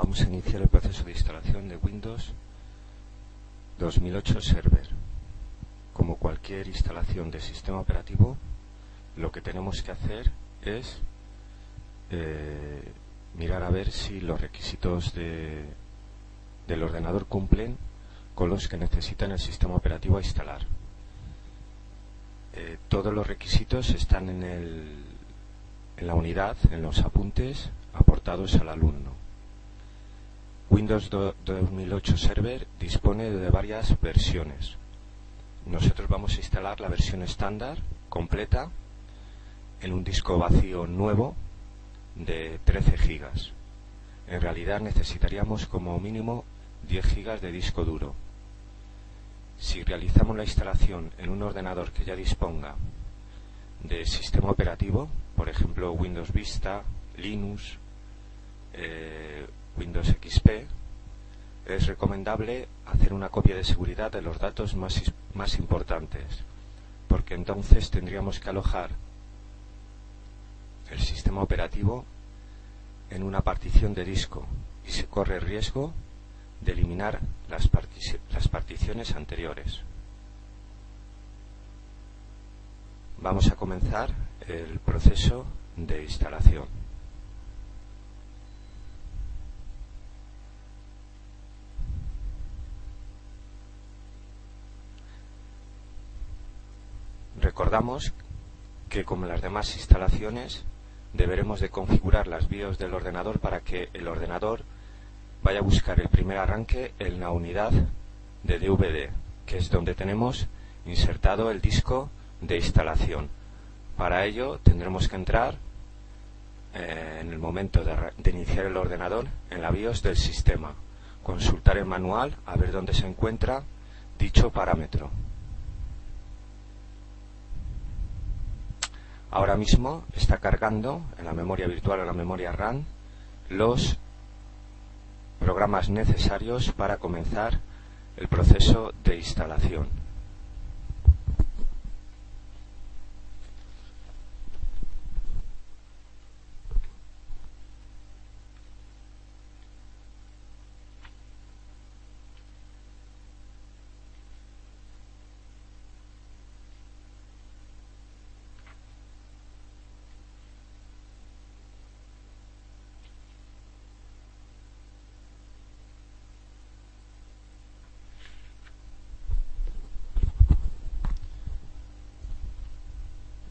Vamos a iniciar el proceso de instalación de Windows 2008 Server. Como cualquier instalación de sistema operativo, lo que tenemos que hacer es mirar a ver si los requisitos del ordenador cumplen con los que necesitan el sistema operativo a instalar. Todos los requisitos están en la unidad, en los apuntes aportados al alumno. Windows 2008 Server dispone de varias versiones. Nosotros vamos a instalar la versión estándar completa en un disco vacío nuevo de 13 GB. En realidad necesitaríamos como mínimo 10 GB de disco duro. Si realizamos la instalación en un ordenador que ya disponga de sistema operativo, por ejemplo Windows Vista, Linux, Windows XP, es recomendable hacer una copia de seguridad de los datos más importantes, porque entonces tendríamos que alojar el sistema operativo en una partición de disco y se corre el riesgo de eliminar las particiones anteriores. Vamos a comenzar el proceso de instalación. Recordamos que, como en las demás instalaciones, deberemos de configurar las BIOS del ordenador para que el ordenador vaya a buscar el primer arranque en la unidad de DVD, que es donde tenemos insertado el disco de instalación. Para ello tendremos que entrar en el momento de iniciar el ordenador en la BIOS del sistema, consultar el manual a ver dónde se encuentra dicho parámetro. Ahora mismo está cargando en la memoria virtual o en la memoria RAM los programas necesarios para comenzar el proceso de instalación.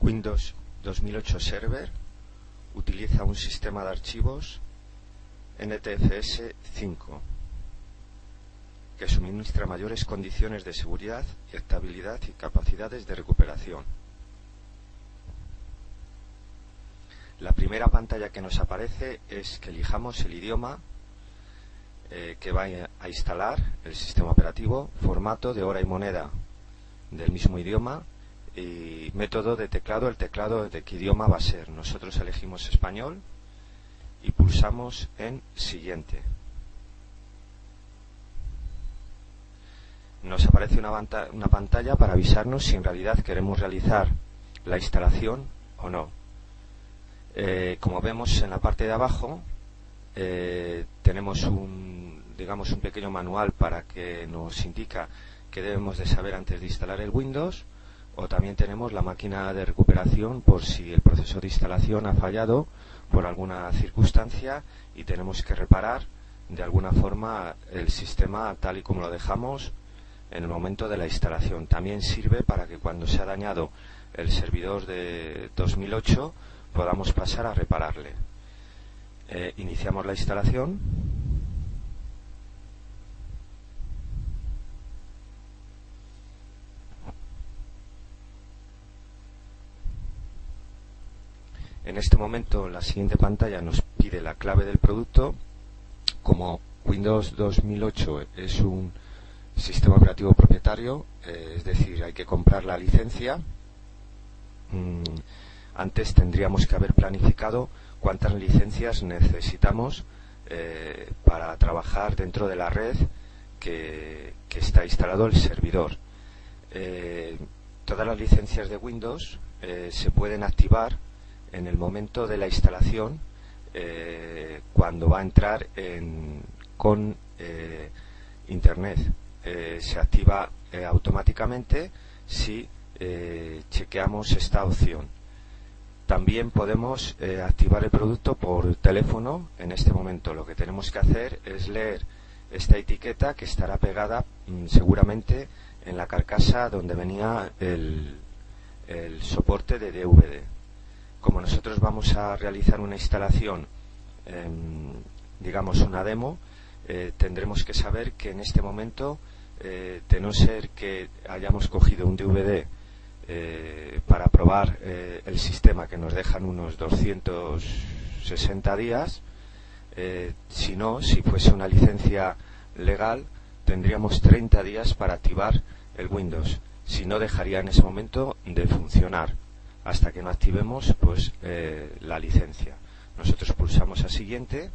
Windows 2008 Server utiliza un sistema de archivos NTFS 5 que suministra mayores condiciones de seguridad, estabilidad y capacidades de recuperación. La primera pantalla que nos aparece es que elijamos el idioma que va a instalar el sistema operativo, formato de hora y moneda del mismo idioma, y método de teclado, el teclado de qué idioma va a ser. Nosotros elegimos español y pulsamos en siguiente. Nos aparece una pantalla para avisarnos si en realidad queremos realizar la instalación o no. Como vemos en la parte de abajo tenemos un pequeño manual para que nos indica qué debemos de saber antes de instalar el Windows. O también tenemos la máquina de recuperación por si el proceso de instalación ha fallado por alguna circunstancia y tenemos que reparar de alguna forma el sistema tal y como lo dejamos en el momento de la instalación. También sirve para que cuando se ha dañado el servidor de 2008 podamos pasar a repararle. Iniciamos la instalación. En este momento la siguiente pantalla nos pide la clave del producto. Como Windows 2008 es un sistema operativo propietario, es decir, hay que comprar la licencia, antes tendríamos que haber planificado cuántas licencias necesitamos para trabajar dentro de la red que está instalado el servidor. Todas las licencias de Windows se pueden activar en el momento de la instalación cuando va a entrar con Internet. Se activa automáticamente si chequeamos esta opción. También podemos activar el producto por teléfono. En este momento lo que tenemos que hacer es leer esta etiqueta que estará pegada seguramente en la carcasa donde venía el soporte de DVD. Como nosotros vamos a realizar una instalación, digamos una demo, tendremos que saber que en este momento, de no ser que hayamos cogido un DVD para probar el sistema, que nos dejan unos 260 días, si fuese una licencia legal, tendríamos 30 días para activar el Windows. Si no, dejaría en ese momento de funcionar hasta que no activemos la licencia. Nosotros pulsamos a siguiente.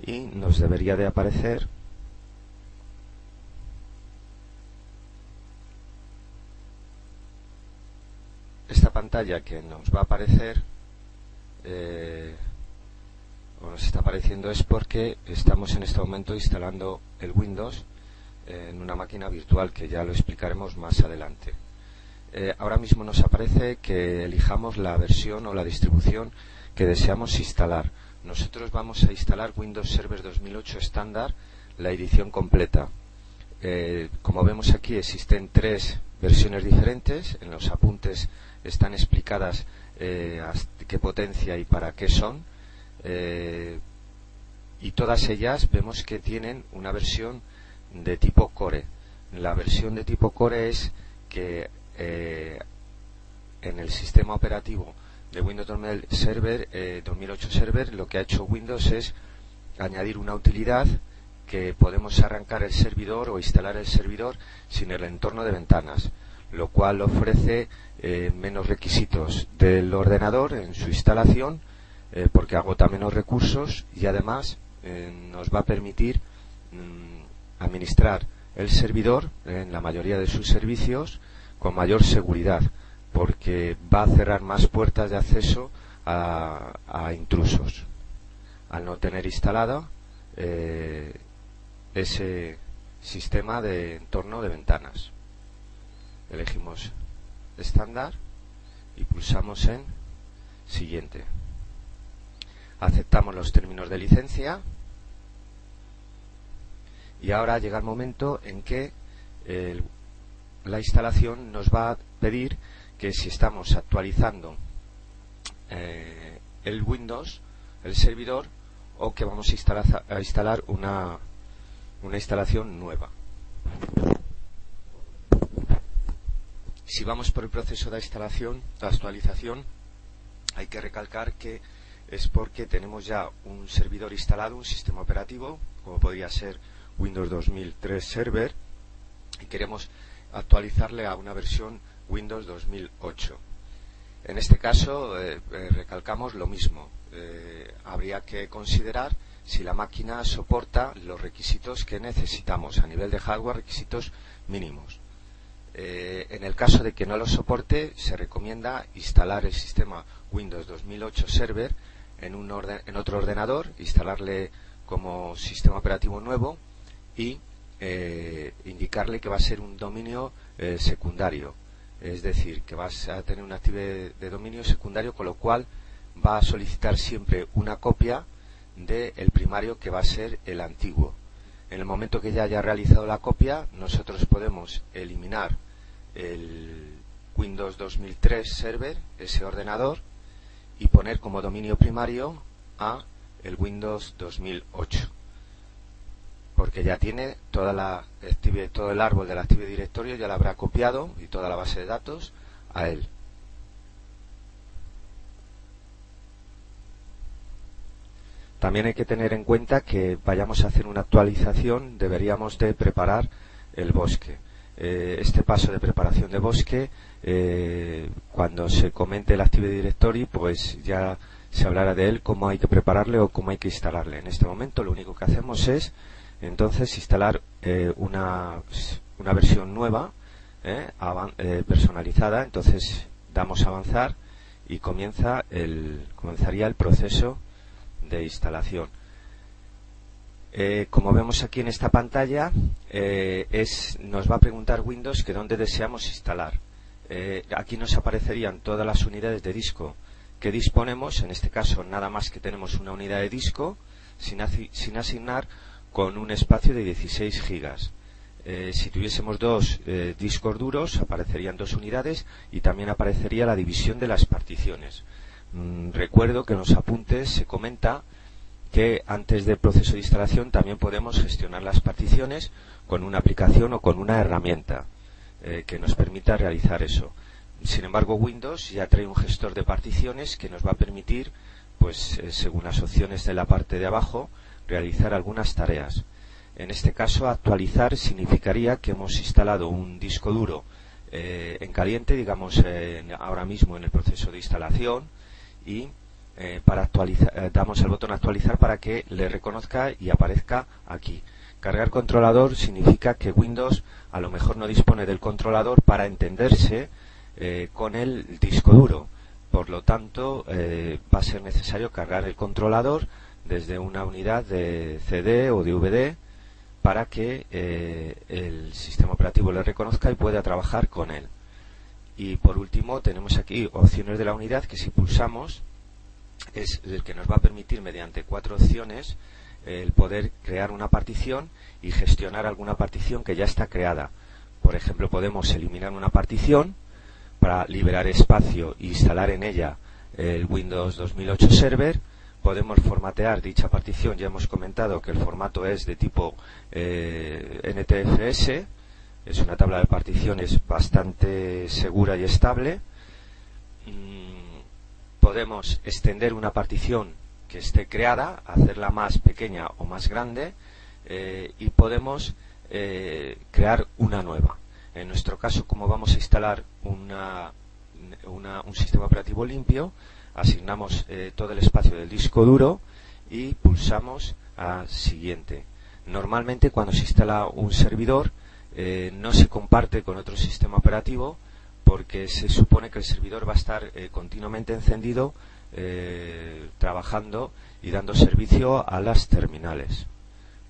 Y nos debería de aparecer esta pantalla que nos va a aparecer, o nos está apareciendo, es porque estamos en este momento instalando el Windows en una máquina virtual, que ya lo explicaremos más adelante. Ahora mismo nos aparece que elijamos la versión o la distribución que deseamos instalar. Nosotros vamos a instalar Windows Server 2008 estándar, la edición completa. Como vemos aquí, existen 3 versiones diferentes. En los apuntes están explicadas qué potencia y para qué son. Y todas ellas vemos que tienen una versión de tipo Core. La versión de tipo Core es que en el sistema operativo de Windows 2008 Server, lo que ha hecho Windows es añadir una utilidad que podemos arrancar el servidor o instalar el servidor sin el entorno de ventanas, lo cual ofrece menos requisitos del ordenador en su instalación, porque agota menos recursos, y además nos va a permitir administrar el servidor en la mayoría de sus servicios con mayor seguridad, porque va a cerrar más puertas de acceso a intrusos al no tener instalado ese sistema de entorno de ventanas. Elegimos estándar y pulsamos en siguiente. Aceptamos los términos de licencia y ahora llega el momento en que la instalación nos va a pedir que si estamos actualizando el Windows, el servidor, o que vamos a instalar una instalación nueva. Si vamos por el proceso de instalación, de actualización, hay que recalcar que es porque tenemos ya un servidor instalado, un sistema operativo, como podría ser Windows 2003 Server, y queremos actualizarle a una versión Windows 2008. En este caso recalcamos lo mismo. Habría que considerar si la máquina soporta los requisitos que necesitamos a nivel de hardware, requisitos mínimos. En el caso de que no lo soporte, se recomienda instalar el sistema Windows 2008 Server en otro ordenador, instalarle como sistema operativo nuevo y indicarle que va a ser un dominio secundario. Es decir, que vas a tener una actividad de dominio secundario, con lo cual va a solicitar siempre una copia del primario, que va a ser el antiguo. En el momento que ya haya realizado la copia, nosotros podemos eliminar el Windows 2003 Server, ese ordenador, y poner como dominio primario a el Windows 2008, porque ya tiene todo el árbol del Active Directory, ya lo habrá copiado, y toda la base de datos a él. También hay que tener en cuenta que vayamos a hacer una actualización, deberíamos de preparar el bosque. Este paso de preparación de bosque, cuando se comente el Active Directory, pues ya se hablará de él, cómo hay que prepararle o cómo hay que instalarle. En este momento lo único que hacemos es entonces instalar una versión nueva, personalizada. Entonces damos a avanzar y comenzaría el proceso de instalación. Como vemos aquí en esta pantalla, nos va a preguntar Windows que dónde deseamos instalar. Aquí nos aparecerían todas las unidades de disco que disponemos. En este caso nada más que tenemos una unidad de disco sin asignar, con un espacio de 16 gigas. Si tuviésemos dos discos duros, aparecerían 2 unidades y también aparecería la división de las particiones. Recuerdo que en los apuntes se comenta que antes del proceso de instalación también podemos gestionar las particiones con una aplicación o con una herramienta que nos permita realizar eso. Sin embargo, Windows ya trae un gestor de particiones que nos va a permitir, pues según las opciones de la parte de abajo, realizar algunas tareas. En este caso, actualizar significaría que hemos instalado un disco duro en caliente, digamos ahora mismo en el proceso de instalación, y para actualizar, damos al botón actualizar para que le reconozca y aparezca aquí. Cargar controlador significa que Windows a lo mejor no dispone del controlador para entenderse con el disco duro. Por lo tanto, va a ser necesario cargar el controlador desde una unidad de CD o DVD para que el sistema operativo le reconozca y pueda trabajar con él. Y por último tenemos aquí opciones de la unidad, que si pulsamos es el que nos va a permitir mediante 4 opciones el poder crear una partición y gestionar alguna partición que ya está creada. Por ejemplo, podemos eliminar una partición para liberar espacio e instalar en ella el Windows 2008 Server. Podemos formatear dicha partición. Ya hemos comentado que el formato es de tipo NTFS. Es una tabla de particiones bastante segura y estable. Podemos extender una partición que esté creada, hacerla más pequeña o más grande, y podemos crear una nueva. En nuestro caso, como vamos a instalar un sistema operativo limpio, asignamos todo el espacio del disco duro y pulsamos a siguiente. Normalmente cuando se instala un servidor no se comparte con otro sistema operativo, porque se supone que el servidor va a estar continuamente encendido, trabajando y dando servicio a las terminales.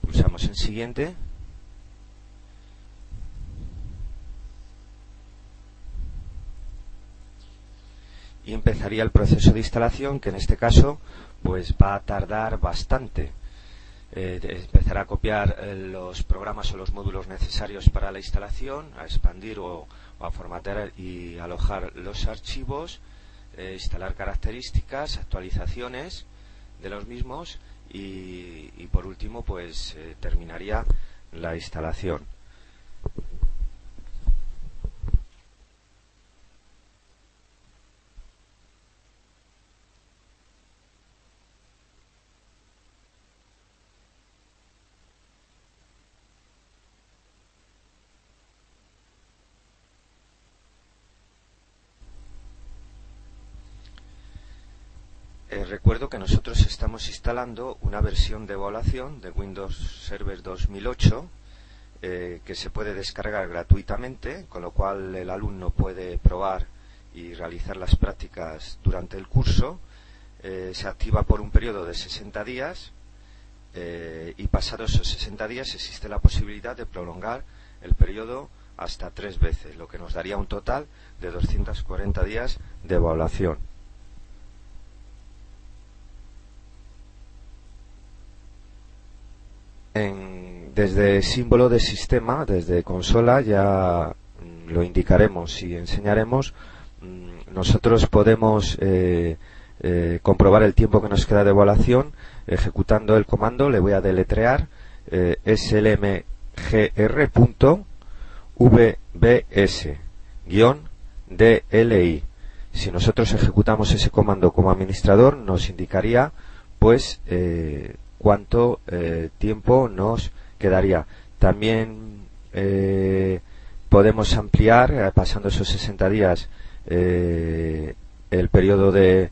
Pulsamos en siguiente. Y empezaría el proceso de instalación, que en este caso pues va a tardar bastante. Empezará a copiar los programas o los módulos necesarios para la instalación, a expandir o a formatear y alojar los archivos, instalar características, actualizaciones de los mismos y por último pues terminaría la instalación. Recuerdo que nosotros estamos instalando una versión de evaluación de Windows Server 2008 que se puede descargar gratuitamente, con lo cual el alumno puede probar y realizar las prácticas durante el curso. Se activa por un periodo de 60 días y pasados esos 60 días existe la posibilidad de prolongar el periodo hasta 3 veces, lo que nos daría un total de 240 días de evaluación. Desde símbolo de sistema, desde consola, ya lo indicaremos y enseñaremos. Nosotros podemos comprobar el tiempo que nos queda de evaluación ejecutando el comando. Le voy a deletrear slmgr.vbs-dli. Si nosotros ejecutamos ese comando como administrador, nos indicaría pues cuánto tiempo nos quedaría. También podemos ampliar, pasando esos 60 días, el periodo de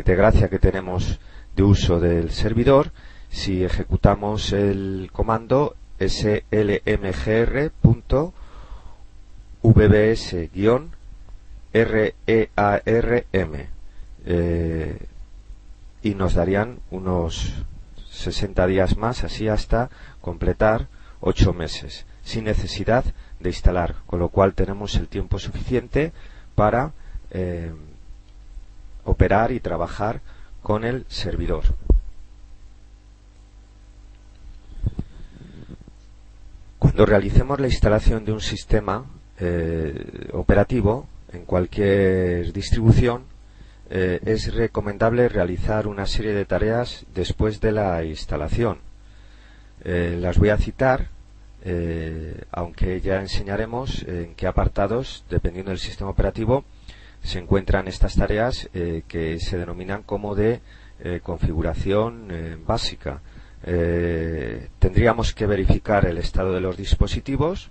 gracia que tenemos de uso del servidor si ejecutamos el comando slmgr.vbs-rearm y nos darían unos 60 días más, así hasta completar 8 meses, sin necesidad de instalar, con lo cual tenemos el tiempo suficiente para operar y trabajar con el servidor. Cuando realicemos la instalación de un sistema operativo en cualquier distribución, es recomendable realizar una serie de tareas después de la instalación. Las voy a citar, aunque ya enseñaremos en qué apartados, dependiendo del sistema operativo, se encuentran estas tareas que se denominan como de configuración básica. Tendríamos que verificar el estado de los dispositivos,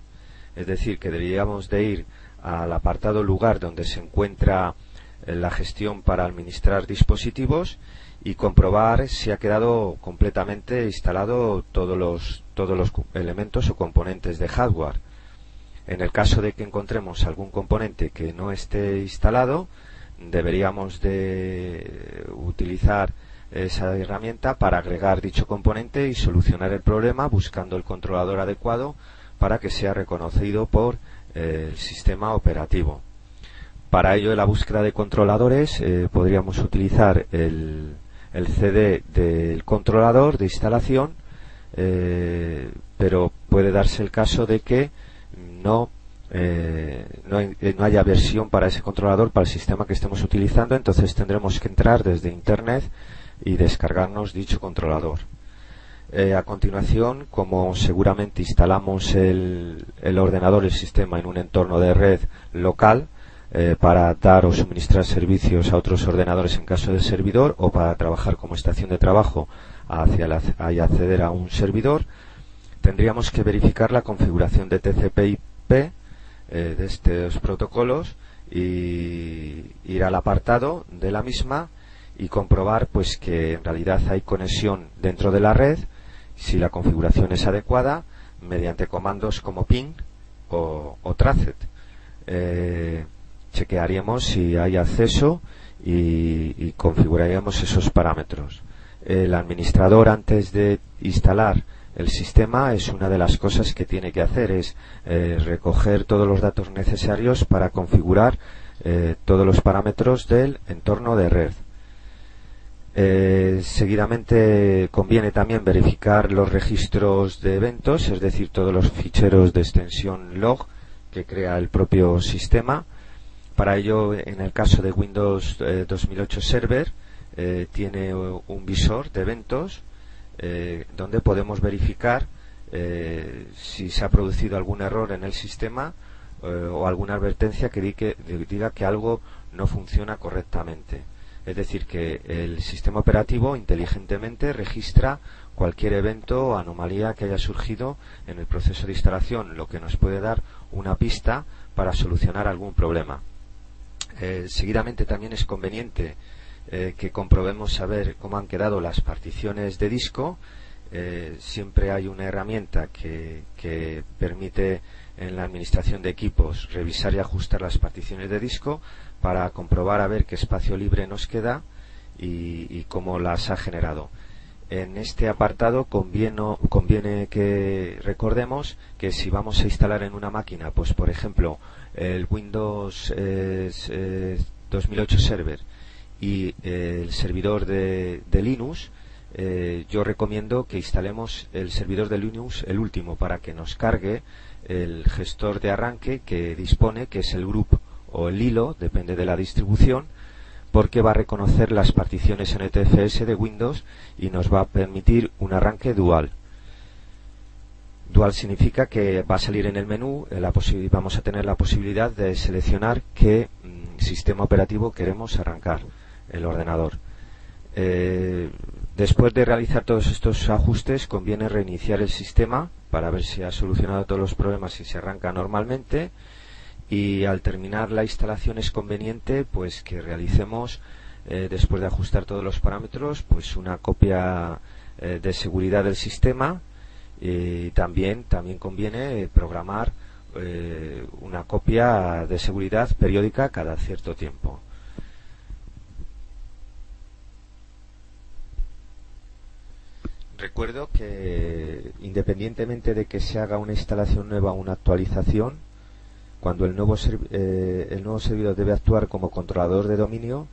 es decir, que deberíamos de ir al apartado lugar donde se encuentra la gestión para administrar dispositivos y comprobar si ha quedado completamente instalado todos los elementos o componentes de hardware. En el caso de que encontremos algún componente que no esté instalado, deberíamos de utilizar esa herramienta para agregar dicho componente y solucionar el problema buscando el controlador adecuado para que sea reconocido por el sistema operativo. Para ello, en la búsqueda de controladores, podríamos utilizar el CD del controlador de instalación, pero puede darse el caso de que no haya versión para ese controlador, para el sistema que estemos utilizando. Entonces tendremos que entrar desde Internet y descargarnos dicho controlador. A continuación, como seguramente instalamos el ordenador, el sistema en un entorno de red local, para dar o suministrar servicios a otros ordenadores en caso de servidor, o para trabajar como estación de trabajo y acceder a un servidor, tendríamos que verificar la configuración de TCP/IP de estos protocolos y ir al apartado de la misma y comprobar pues que en realidad hay conexión dentro de la red, si la configuración es adecuada, mediante comandos como ping o tracet. Chequearíamos si hay acceso y configuraríamos esos parámetros. El administrador, antes de instalar el sistema, es una de las cosas que tiene que hacer, es recoger todos los datos necesarios para configurar todos los parámetros del entorno de red. Seguidamente conviene también verificar los registros de eventos, es decir, todos los ficheros de extensión log que crea el propio sistema. Para ello, en el caso de Windows 2008 Server, tiene un visor de eventos donde podemos verificar si se ha producido algún error en el sistema o alguna advertencia que diga que algo no funciona correctamente. Es decir, que el sistema operativo inteligentemente registra cualquier evento o anomalía que haya surgido en el proceso de instalación, lo que nos puede dar una pista para solucionar algún problema. Seguidamente también es conveniente que comprobemos saber cómo han quedado las particiones de disco. Siempre hay una herramienta que permite en la administración de equipos revisar y ajustar las particiones de disco para comprobar a ver qué espacio libre nos queda y cómo las ha generado. En este apartado conviene que recordemos que si vamos a instalar en una máquina, pues por ejemplo, el Windows 2008 Server y el servidor de Linux, yo recomiendo que instalemos el servidor de Linux, el último, para que nos cargue el gestor de arranque que dispone, que es el GRUB o el hilo, depende de la distribución, porque va a reconocer las particiones NTFS de Windows y nos va a permitir un arranque dual. Dual significa que va a salir en el menú, vamos a tener la posibilidad de seleccionar qué sistema operativo queremos arrancar el ordenador. Después de realizar todos estos ajustes, conviene reiniciar el sistema para ver si ha solucionado todos los problemas y se arranca normalmente. Y al terminar la instalación es conveniente pues que realicemos, después de ajustar todos los parámetros, pues una copia de seguridad del sistema. Y también conviene programar una copia de seguridad periódica cada cierto tiempo. Recuerdo que independientemente de que se haga una instalación nueva o una actualización, cuando el nuevo servidor debe actuar como controlador de dominio,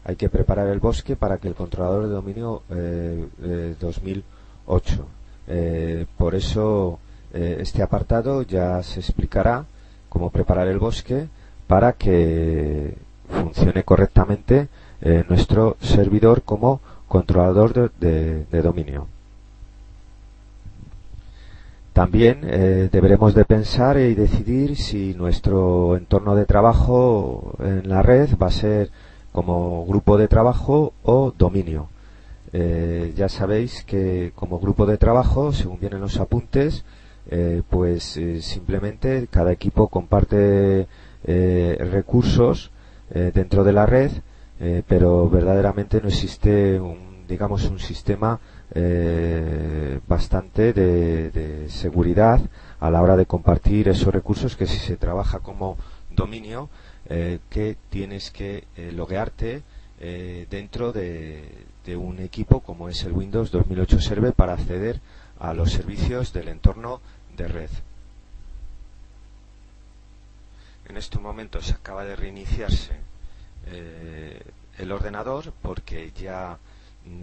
hay que preparar el bosque para que el controlador de dominio 2008. Por eso este apartado ya se explicará cómo preparar el bosque para que funcione correctamente nuestro servidor como controlador de dominio. También deberemos de pensar y decidir si nuestro entorno de trabajo en la red va a ser como grupo de trabajo o dominio. Ya sabéis que como grupo de trabajo, según vienen los apuntes, simplemente cada equipo comparte recursos dentro de la red, pero verdaderamente no existe un sistema bastante de seguridad a la hora de compartir esos recursos, que si se trabaja como dominio, que tienes que loguearte dentro de un equipo como es el Windows 2008 Server para acceder a los servicios del entorno de red. En estos momentos acaba de reiniciarse el ordenador porque ya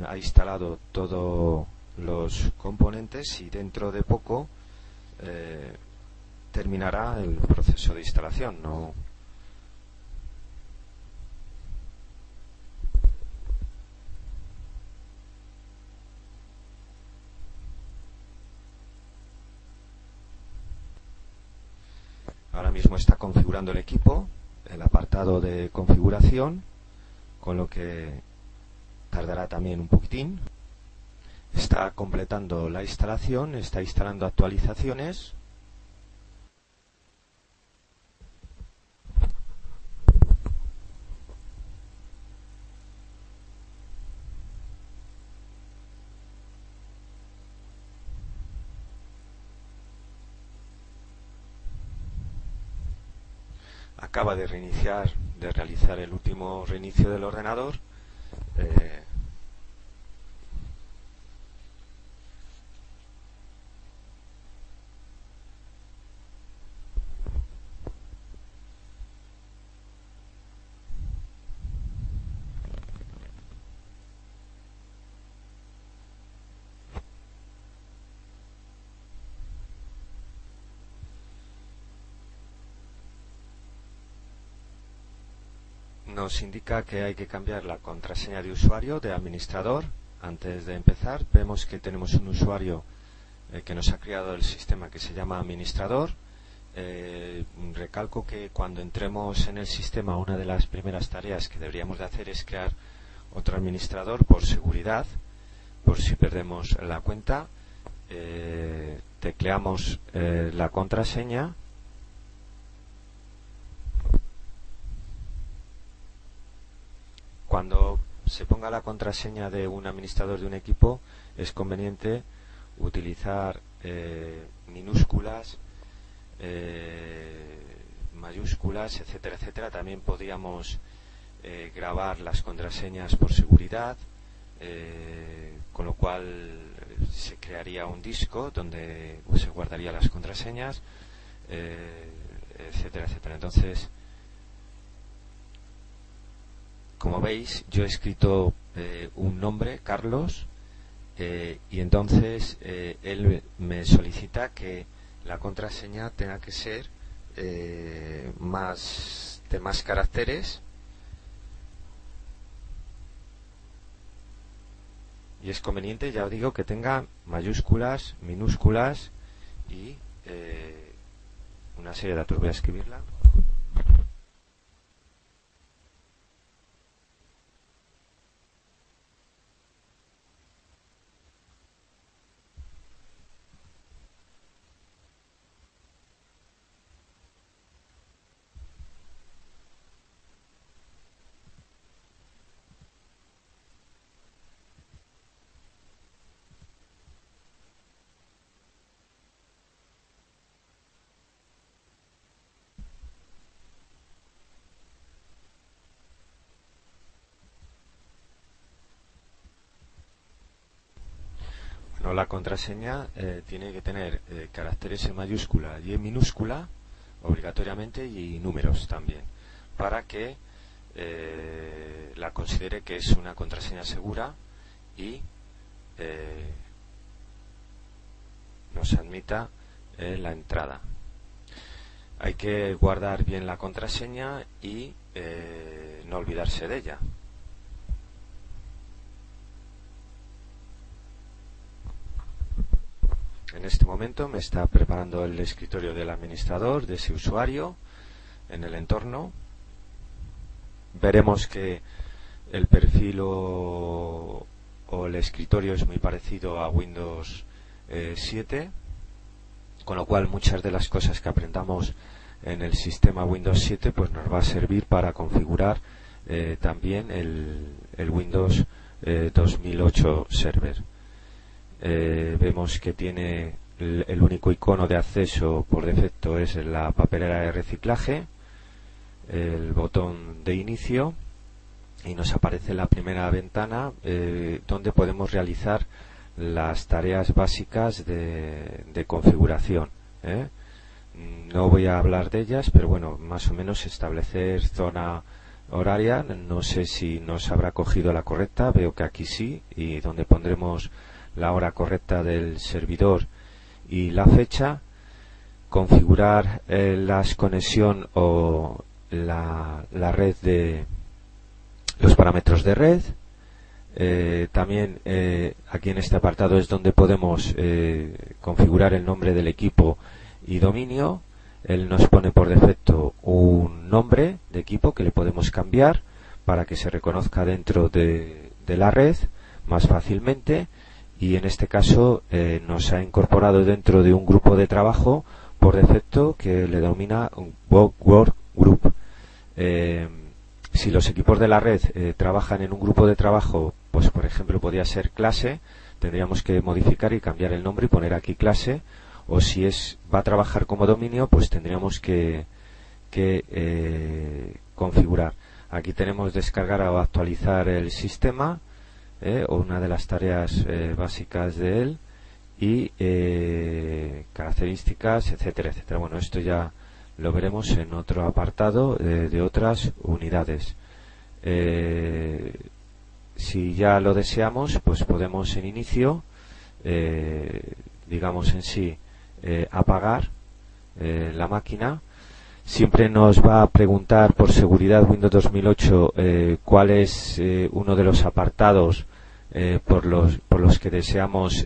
ha instalado todos los componentes y dentro de poco terminará el proceso de instalación. Ahora mismo está configurando el equipo, el apartado de configuración, con lo que tardará también un poquitín. Está completando la instalación, está instalando actualizaciones. Acaba de realizar el último reinicio del ordenador. Nos indica que hay que cambiar la contraseña de usuario de administrador. Antes de empezar, vemos que tenemos un usuario que nos ha creado el sistema, que se llama administrador. Recalco que cuando entremos en el sistema, una de las primeras tareas que deberíamos de hacer es crear otro administrador por seguridad, por si perdemos la cuenta. Tecleamos la contraseña. Cuando se ponga la contraseña de un administrador de un equipo, es conveniente utilizar minúsculas, mayúsculas, etcétera, etcétera. También podríamos grabar las contraseñas por seguridad, con lo cual se crearía un disco donde se guardaría las contraseñas, etcétera, etcétera. Entonces, como veis, yo he escrito un nombre, Carlos, y entonces él me solicita que la contraseña tenga que ser de más caracteres, y es conveniente, ya os digo, que tenga mayúsculas, minúsculas y una serie de datos. Voy a escribirla. Bueno, la contraseña tiene que tener caracteres en mayúscula y en minúscula, obligatoriamente, y números también, para que la considere que es una contraseña segura y nos admita la entrada. Hay que guardar bien la contraseña y no olvidarse de ella. En este momento me está preparando el escritorio del administrador de ese usuario en el entorno. Veremos que el perfil o el escritorio es muy parecido a Windows 7, con lo cual muchas de las cosas que aprendamos en el sistema Windows 7 pues nos va a servir para configurar también el Windows 2008 Server. Vemos que tiene el único icono de acceso por defecto es la papelera de reciclaje, el botón de inicio, y nos aparece la primera ventana donde podemos realizar las tareas básicas de configuración. No voy a hablar de ellas, pero bueno, más o menos establecer zona horaria. No sé si nos habrá cogido la correcta, veo que aquí sí, y donde pondremos la hora correcta del servidor y la fecha. Configurar la conexión o la red de los parámetros de red. También aquí en este apartado es donde podemos configurar el nombre del equipo y dominio. Él nos pone por defecto un nombre de equipo que le podemos cambiar para que se reconozca dentro de la red más fácilmente, y en este caso nos ha incorporado dentro de un grupo de trabajo por defecto que le denomina Work Group. Si los equipos de la red trabajan en un grupo de trabajo, pues por ejemplo podría ser clase, tendríamos que modificar y cambiar el nombre y poner aquí clase, o si va a trabajar como dominio, pues tendríamos que configurar. Aquí tenemos descargar o actualizar el sistema, o una de las tareas básicas de él, y características, etcétera, etcétera. Bueno, esto ya lo veremos en otro apartado de otras unidades. Si ya lo deseamos, pues podemos en inicio, digamos en sí, apagar la máquina. Siempre nos va a preguntar por seguridad Windows 2008 cuál es uno de los apartados por los que deseamos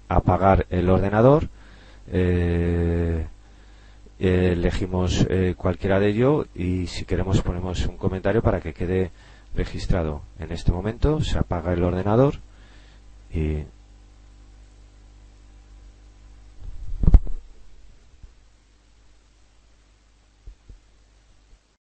apagar el ordenador. Elegimos cualquiera de ello y si queremos ponemos un comentario para que quede registrado. En este momento se apaga el ordenador y